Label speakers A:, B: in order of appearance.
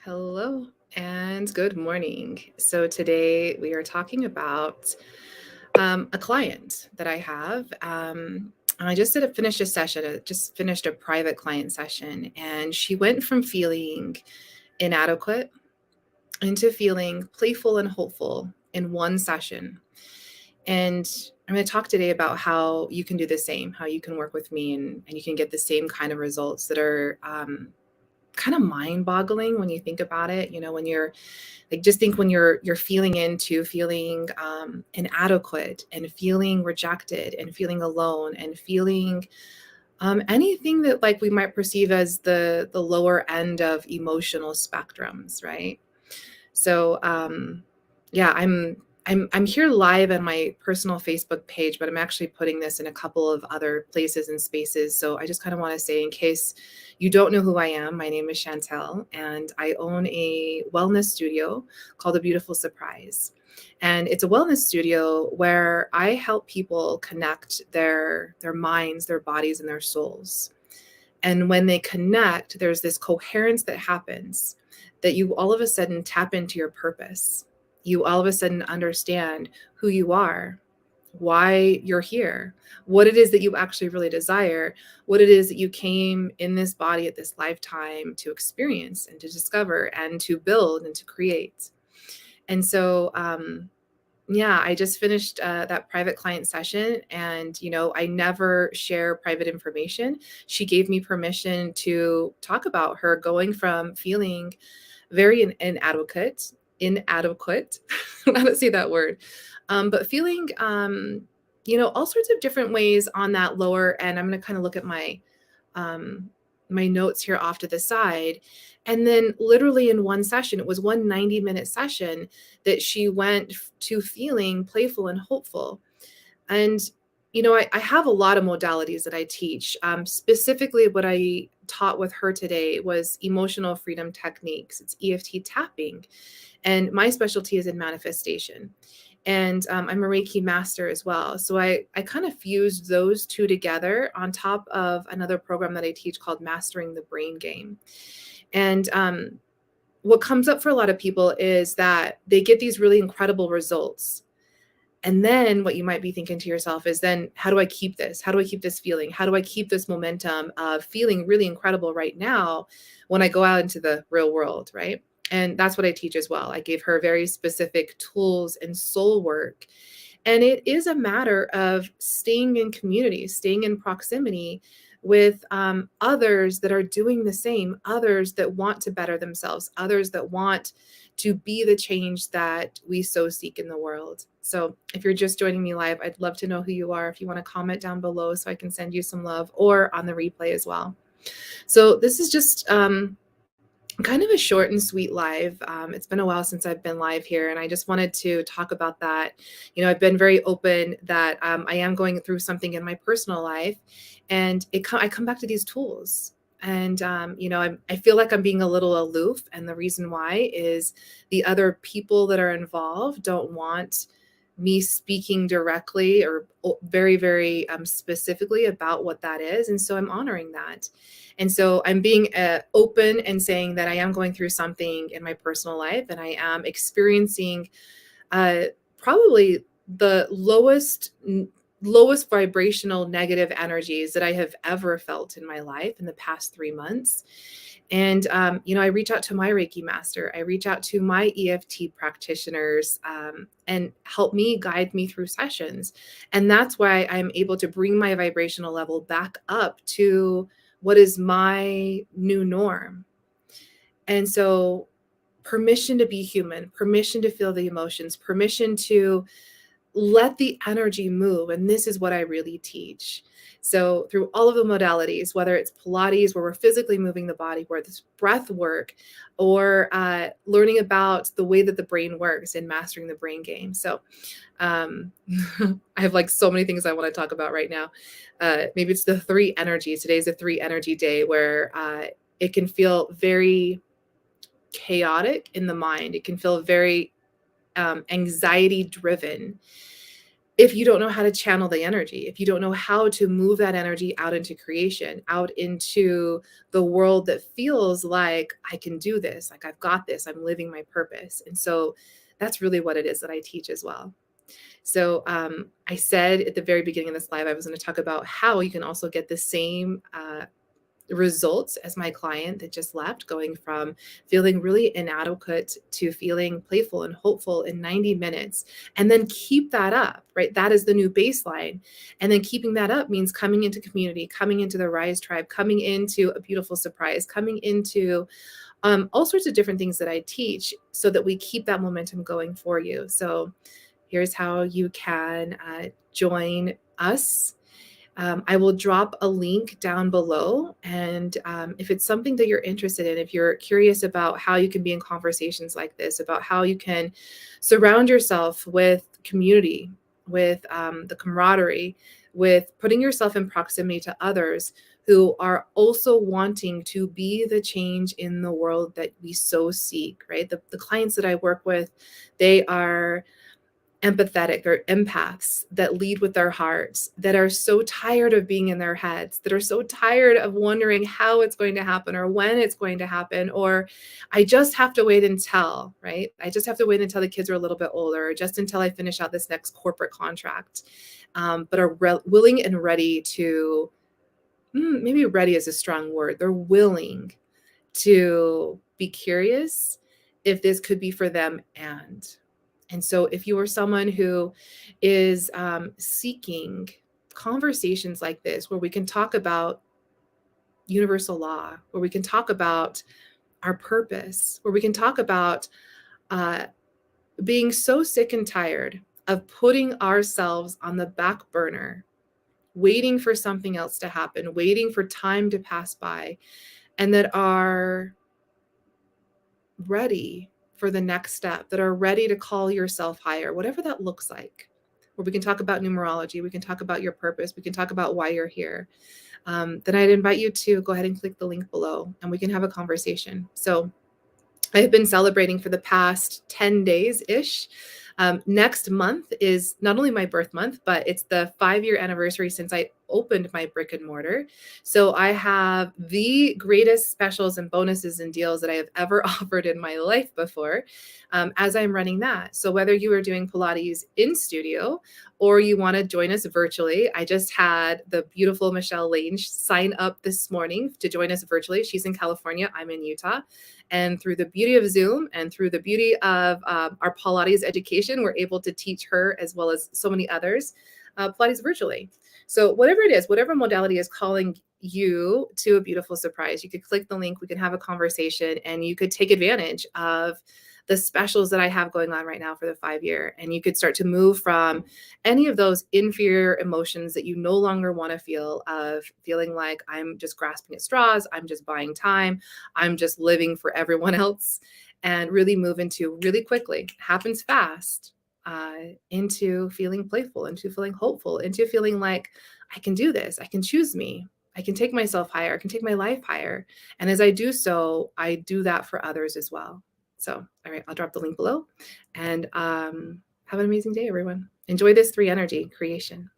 A: Hello and good morning. So today we are talking about a client that I have. And I just finished a session. I just finished a private client session, and she went from feeling inadequate into feeling playful and hopeful in one session. And I'm going to talk today about how you can do the same, how you can work with me and you can get the same kind of results that are kind of mind boggling when you think about it. When you're like, just think when you're feeling into feeling inadequate and feeling rejected and feeling alone and feeling anything that like we might perceive as the lower end of emotional spectrums, right? So yeah, I'm here live on my personal Facebook page, but I'm actually putting this in a couple of other places and spaces. So I just kind of want to say, in case you don't know who I am, my name is Chantel, and I own a wellness studio called A Beautiful Surprise. And it's a wellness studio where I help people connect their minds, their bodies, and their souls. And when they connect, there's this coherence that happens that you all of a sudden tap into your purpose. You all of a sudden understand who you are, why you're here, what it is that you actually really desire, what it is that you came in this body at this lifetime to experience and to discover and to build and to create. And so yeah, I just finished that private client session, and I never share private information. She gave me permission to talk about her going from feeling very inadequate. I don't know how to say that word, but feeling, all sorts of different ways on that lower end. I'm going to kind of look at um, my notes here off to the side. And then literally in one session, it was one 90-minute session that she went to feeling playful and hopeful. And, I have a lot of modalities that I teach. Specifically, what I taught with her today was emotional freedom techniques. It's EFT tapping. And my specialty is in manifestation. And I'm a Reiki master as well. So I kind of fused those two together on top of another program that I teach called Mastering the Brain Game. And what comes up for a lot of people is that they get these really incredible results. And then what you might be thinking to yourself is, then how do I keep this? How do I keep this feeling? How do I keep this momentum of feeling really incredible right now when I go out into the real world, right? And that's what I teach as well. I gave her very specific tools and soul work. And it is a matter of staying in community, staying in proximity with others that are doing the same, others that want to better themselves, others that want to be the change that we so seek in the world. So if you're just joining me live, I'd love to know who you are. If you want to comment down below so I can send you some love, or on the replay as well. So this is just kind of a short and sweet live. It's been a while since I've been live here, and I just wanted to talk about that. I've been very open that I am going through something in my personal life, and I come back to these tools. And I feel like I'm being a little aloof, and the reason why is the other people that are involved don't want me speaking directly or very, very specifically about what that is. And so I'm honoring that. And so I'm being open and saying that I am going through something in my personal life, and I am experiencing uh, probably the lowest vibrational negative energies that I have ever felt in my life in the past 3 months. And, I reach out to my Reiki master. I reach out to my EFT practitioners and help me guide me through sessions. And that's why I'm able to bring my vibrational level back up to what is my new norm. And so, permission to be human, permission to feel the emotions, permission to let the energy move. And this is what I really teach. So through all of the modalities, whether it's Pilates, where we're physically moving the body, where it's breath work, or learning about the way that the brain works and mastering the brain game. So um, I have like so many things I want to talk about right now. Maybe it's the three energies. Today's a three energy day where it can feel very chaotic in the mind. It can feel very anxiety driven. if you don't know how to channel the energy, if you don't know how to move that energy out into creation, out into the world that feels like I can do this, like I've got this, I'm living my purpose. And so that's really what it is that I teach as well. So I said at the very beginning of this live, I was going to talk about how you can also get the same results as my client that just left, going from feeling really inadequate to feeling playful and hopeful in 90 minutes, and then keep that up, right? That is the new baseline. And then keeping that up means coming into community, coming into the Rise Tribe, coming into a beautiful surprise, coming into all sorts of different things that I teach so that we keep that momentum going for you. So here's how you can join us. I will drop a link down below. And if it's something that you're interested in, if you're curious about how you can be in conversations like this, about how you can surround yourself with community, with the camaraderie, with putting yourself in proximity to others who are also wanting to be the change in the world that we so seek, right? The clients that I work with, they are empathetic or empaths that lead with their hearts, that are so tired of being in their heads, that are so tired of wondering how it's going to happen or when it's going to happen, or I just have to wait until, right? I just have to wait until the kids are a little bit older, or just until I finish out this next corporate contract, but are willing and ready to, maybe ready is a strong word. They're willing to be curious if this could be for them. And so if you are someone who is seeking conversations like this, where we can talk about universal law, where we can talk about our purpose, where we can talk about uh, being so sick and tired of putting ourselves on the back burner, waiting for something else to happen, waiting for time to pass by, and that are ready for the next step, that are ready to call yourself higher, whatever that looks like. Where we can talk about numerology, we can talk about your purpose, we can talk about why you're here. Then I'd invite you to go ahead and click the link below and we can have a conversation. So I have been celebrating for the past 10 days-ish. Next month is not only my birth month, but it's the 5-year anniversary since I opened my brick and mortar. So I have the greatest specials and bonuses and deals that I have ever offered in my life before, as I'm running that. So whether you are doing Pilates in studio or you want to join us virtually, I just had the beautiful Michelle Lane sign up this morning to join us virtually. She's in California, I'm in Utah. And through the beauty of Zoom and through the beauty of our Pilates education, we're able to teach her, as well as so many others, Pilates virtually. So whatever it is, whatever modality is calling you to a beautiful surprise, you could click the link, we can have a conversation, and you could take advantage of the specials that I have going on right now for the 5-year. And you could start to move from any of those inferior emotions that you no longer want to feel, of feeling like I'm just grasping at straws, I'm just buying time, I'm just living for everyone else, and really move into, really quickly, happens fast, into feeling playful, into feeling hopeful, into feeling like I can do this, I can choose me, I can take myself higher, I can take my life higher. And as I do so, I do that for others as well. So, all right, I'll drop the link below, and have an amazing day, everyone. Enjoy this 3 energy creation.